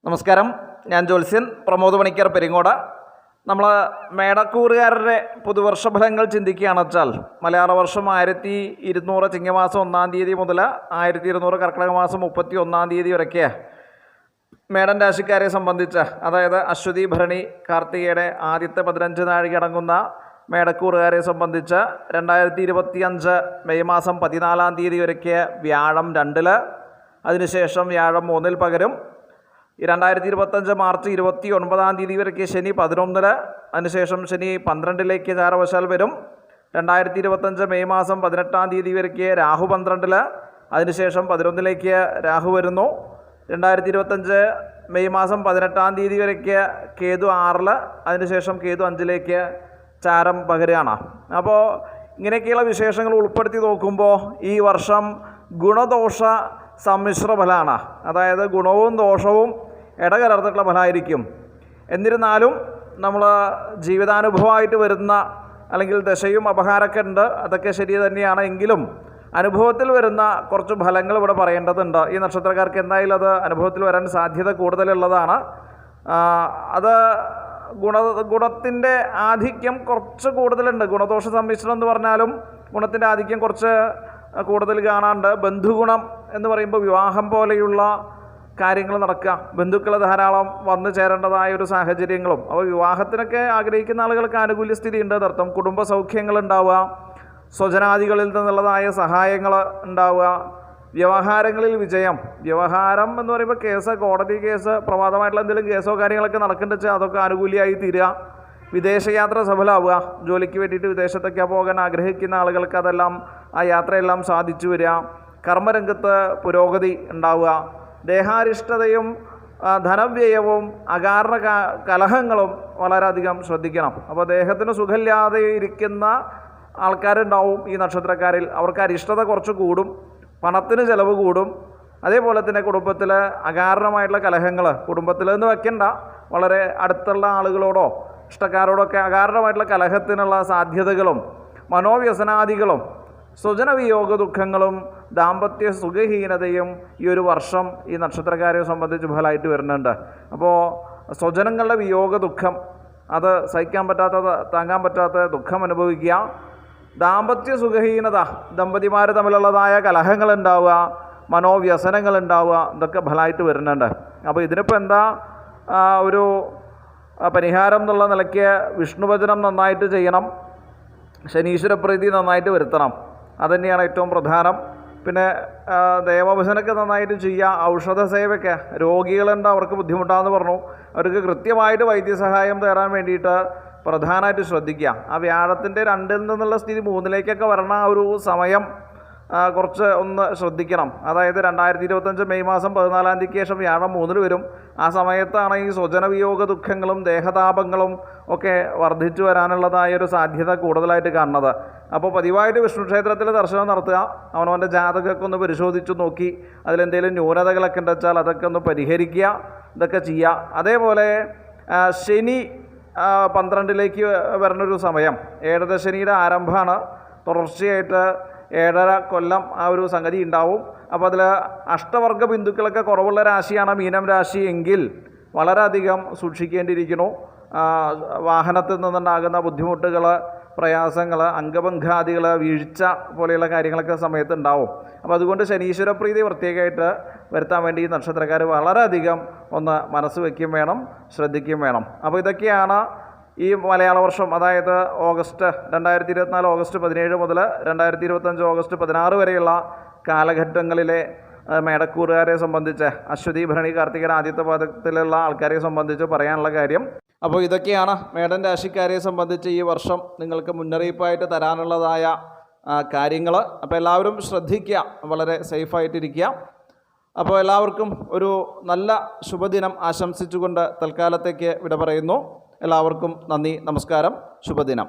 നമസ്കാരം, ഞാൻ ജ്യോത്സ്യൻ പ്രമോദ് പണിക്കർ പെരിങ്ങോട്. നമ്മൾ മേടക്കൂറുകാരുടെ പുതുവർഷ ഫലങ്ങൾ ചിന്തിക്കുകയാണെന്ന് വെച്ചാൽ മലയാള വർഷം 1200 ചിങ്ങമാസം 1-ാം തീയതി മുതൽ 1200 കർക്കിടക മാസം 31-ാം തീയതി വരെയൊക്കെ മേടൻ രാശിക്കാരെ സംബന്ധിച്ച്, അതായത് അശ്വതി ഭരണി കാർത്തികയുടെ ആദ്യത്തെ 15 നാഴിക അടങ്ങുന്ന മേടക്കൂറുകാരെ സംബന്ധിച്ച് 2025 മെയ് മാസം 14-ാം തീയതി വരെയൊക്കെ വ്യാഴം 2-ൽ, അതിനുശേഷം വ്യാഴം 3-ൽ പകരും. 2025 മാർച്ച് 29-ാം തീയതി വരെയൊക്കെ ശനി 11-ൽ, അതിനുശേഷം ശനി 12-ലേക്ക് ചാരവശാൽ വരും. 2025 മെയ് മാസം 18-ാം തീയതി വരെയൊക്കെ രാഹു 12-ൽ, അതിനുശേഷം 11-ലേക്ക് രാഹു വരുന്നു. 2025 മെയ് മാസം 18-ാം തീയതി വരെയൊക്കെ കേതു 6-ൽ, അതിനുശേഷം കേതു 5-ലേക്ക് ചാരം പകരുകയാണ്. അപ്പോൾ ഇങ്ങനെയൊക്കെയുള്ള വിശേഷങ്ങൾ ഉൾപ്പെടുത്തി നോക്കുമ്പോൾ ഈ വർഷം ഗുണദോഷ സമ്മിശ്ര ഫലമാണ്. അതായത് ഗുണവും ദോഷവും ഇടകലർന്നിട്ടുള്ള ഫലമായിരിക്കും. എന്നിരുന്നാലും നമ്മൾ ജീവിതാനുഭവമായിട്ട് വരുന്ന, അല്ലെങ്കിൽ ദശയും അപഹാരമൊക്കെ ഉണ്ട്, അതൊക്കെ ശരി തന്നെയാണ്. എങ്കിലും അനുഭവത്തിൽ വരുന്ന കുറച്ച് ഫലങ്ങൾ ഇവിടെ പറയേണ്ടതുണ്ട്. ഈ നക്ഷത്രക്കാർക്ക് എന്തായാലും അത് അനുഭവത്തിൽ വരാൻ സാധ്യത കൂടുതലുള്ളതാണ്. അത് ഗുണത്തിൻ്റെ ആധിക്യം കുറച്ച് കൂടുതലുണ്ട്. ഗുണദോഷ സമ്മിശ്രം എന്ന് പറഞ്ഞാലും ഗുണത്തിൻ്റെ ആധിക്യം കുറച്ച് കൂടുതൽ കാണാണ്ട്. ബന്ധുഗുണം എന്ന് പറയുമ്പോൾ വിവാഹം പോലെയുള്ള കാര്യങ്ങൾ നടക്കുക, ബന്ധുക്കൾ ധാരാളം വന്നു ചേരേണ്ടതായ ഒരു സാഹചര്യങ്ങളും. അപ്പോൾ വിവാഹത്തിനൊക്കെ ആഗ്രഹിക്കുന്ന ആളുകൾക്ക് ആനുകൂല്യ സ്ഥിതി ഉണ്ട് എന്നർത്ഥം. കുടുംബ സൗഖ്യങ്ങൾ ഉണ്ടാവുക, സ്വജനാദികളിൽ നിന്നുള്ളതായ സഹായങ്ങൾ ഉണ്ടാവുക, വ്യവഹാരങ്ങളിൽ വിജയം. വ്യവഹാരം എന്ന് പറയുമ്പോൾ കേസ്, കോടതി കേസ്, പ്രമാദമായിട്ടുള്ള എന്തെങ്കിലും കേസോ കാര്യങ്ങളൊക്കെ നടക്കേണ്ട വെച്ചാൽ അതൊക്കെ ആനുകൂല്യമായി തീരുക. വിദേശയാത്ര സഫലമാവുക. ജോലിക്ക് വേണ്ടിയിട്ട് വിദേശത്തൊക്കെ പോകാൻ ആഗ്രഹിക്കുന്ന ആളുകൾക്ക് അതെല്ലാം, ആ യാത്രയെല്ലാം സാധിച്ചു വരിക. കർമ്മരംഗത്ത് പുരോഗതി ഉണ്ടാവുക. ദേഹാരിഷ്ടതയും ധനവ്യയവും അകാരണ കലഹങ്ങളും വളരെയധികം ശ്രദ്ധിക്കണം. അപ്പോൾ ദേഹത്തിന് സുഖമില്ലാതെ ഇരിക്കുന്ന ആൾക്കാരുണ്ടാവും ഈ നക്ഷത്രക്കാരിൽ. അവർക്ക് അരിഷ്ടത കുറച്ച് കൂടും, പണത്തിന് ചിലവ് കൂടും. അതേപോലെ തന്നെ കുടുംബത്തിൽ അകാരണമായിട്ടുള്ള കലഹങ്ങൾ, കുടുംബത്തിൽ നിന്ന് വയ്ക്കേണ്ട, വളരെ അടുത്തുള്ള ആളുകളോടോ ഇഷ്ടക്കാരോടൊക്കെ അകാരണമായിട്ടുള്ള കലഹത്തിനുള്ള സാധ്യതകളും മനോവ്യസനാദികളും സ്വജനവിയോഗ ദുഃഖങ്ങളും ദാമ്പത്യ സുഖഹീനതയും ഈ ഒരു വർഷം ഈ നക്ഷത്രക്കാരെ സംബന്ധിച്ച് ഫലമായിട്ട് വരുന്നുണ്ട്. അപ്പോൾ സ്വജനങ്ങളുടെ വിയോഗ ദുഃഖം, അത് സഹിക്കാൻ പറ്റാത്ത, താങ്ങാൻ പറ്റാത്ത ദുഃഖം അനുഭവിക്കുക. ദാമ്പത്യ സുഖഹീനത, ദമ്പതിമാർ തമ്മിലുള്ളതായ കലഹങ്ങൾ ഉണ്ടാവുക, മനോവ്യസനങ്ങൾ ഉണ്ടാവുക, ഇതൊക്കെ ഫലമായിട്ട് വരുന്നുണ്ട്. അപ്പോൾ ഇതിനിപ്പോൾ എന്താ ഒരു പരിഹാരം എന്നുള്ള നിലയ്ക്ക് വിഷ്ണുവചനം നന്നായിട്ട് ചെയ്യണം, ശനീശ്വരപ്രീതി നന്നായിട്ട് വരുത്തണം. അതുതന്നെയാണ് ഏറ്റവും പ്രധാനം. പിന്നെ ദേവഭജനൊക്കെ നന്നായിട്ട് ചെയ്യുക. ഔഷധ സേവയൊക്കെ, രോഗികളുണ്ട്, അവർക്ക് ബുദ്ധിമുട്ടാണെന്ന് പറഞ്ഞു, അവർക്ക് കൃത്യമായിട്ട് വൈദ്യസഹായം തേടാൻ വേണ്ടിയിട്ട് പ്രധാനമായിട്ട് ശ്രദ്ധിക്കുക. ആ വ്യാഴത്തിൻ്റെ 2-ൽ നിന്നുള്ള സ്ഥിതി 3-ലേക്കൊക്കെ വരണ ഒരു സമയം കുറച്ച് ഒന്ന് ശ്രദ്ധിക്കണം. അതായത് 2025 മെയ് മാസം 14-ാം തീയതിക്ക് ശേഷം വ്യാഴം 3-ൽ വരും. ആ സമയത്താണ് ഈ സ്വജനവിയോഗ ദുഃഖങ്ങളും ദേഹതാപങ്ങളും ഒക്കെ വർദ്ധിച്ചു വരാനുള്ളതായ ഒരു സാധ്യത കൂടുതലായിട്ട് കാണുന്നത്. അപ്പോൾ പതിവായിട്ട് വിഷ്ണു ക്ഷേത്രത്തിൽ ദർശനം നടത്തുക, അവനവൻ്റെ ജാതകമൊക്കെ ഒന്ന് പരിശോധിച്ച് നോക്കി അതിലെന്തെങ്കിലും ന്യൂനതകളൊക്കെ ഉണ്ടെച്ചാൽ അതൊക്കെ ഒന്ന് പരിഹരിക്കുക, ഇതൊക്കെ ചെയ്യുക. അതേപോലെ ശനി 12-ലേക്ക് വരുന്നൊരു സമയം, ഏഴരശനിയുടെ ആരംഭമാണ്. തുടർച്ചയായിട്ട് 7.5 കൊല്ലം ആ ഒരു സംഗതി ഉണ്ടാവും. അപ്പോൾ അതിൽ അഷ്ടവർഗ ബിന്ദുക്കളൊക്കെ കുറവുള്ള രാശിയാണ് മീനം രാശി എങ്കിൽ വളരെയധികം സൂക്ഷിക്കേണ്ടിയിരിക്കുന്നു. വാഹനത്തിൽ നിന്നുണ്ടാകുന്ന ബുദ്ധിമുട്ടുകൾ, പ്രയാസങ്ങൾ, അംഗഭംഗാദികൾ, വീഴ്ച പോലെയുള്ള കാര്യങ്ങളൊക്കെ സമയത്ത് ഉണ്ടാവും. അപ്പോൾ അതുകൊണ്ട് ശനീശ്വരപ്രീതി പ്രത്യേകമായിട്ട് വരുത്താൻ വേണ്ടി ഈ നക്ഷത്രക്കാർ വളരെയധികം ഒന്ന് മനസ്സ് വയ്ക്കുകയും വേണം, ശ്രദ്ധിക്കുകയും വേണം. അപ്പോൾ ഇതൊക്കെയാണ് ഈ മലയാള വർഷം, അതായത് 2024 ഓഗസ്റ്റ് 17 മുതൽ 2025 ഓഗസ്റ്റ് 16 വരെയുള്ള കാലഘട്ടങ്ങളിലെ മേടക്കൂറുകാരെ സംബന്ധിച്ച്, അശ്വതി ഭരണി കാർത്തികയുടെ ആദ്യത്തെ പാദത്തിലുള്ള ആൾക്കാരെ സംബന്ധിച്ച് പറയാനുള്ള കാര്യം. അപ്പോൾ ഇതൊക്കെയാണ് മേടൻ രാശിക്കാരെ സംബന്ധിച്ച് ഈ വർഷം നിങ്ങൾക്ക് മുന്നറിയിപ്പായിട്ട് തരാനുള്ളതായ കാര്യങ്ങൾ. അപ്പോൾ എല്ലാവരും ശ്രദ്ധിക്കുക, വളരെ സേഫായിട്ടിരിക്കുക. അപ്പോൾ എല്ലാവർക്കും ഒരു നല്ല ശുഭദിനം ആശംസിച്ചുകൊണ്ട് തൽക്കാലത്തേക്ക് വിട പറയുന്നു. എല്ലാവർക്കും നന്ദി, നമസ്കാരം, ശുഭദിനം.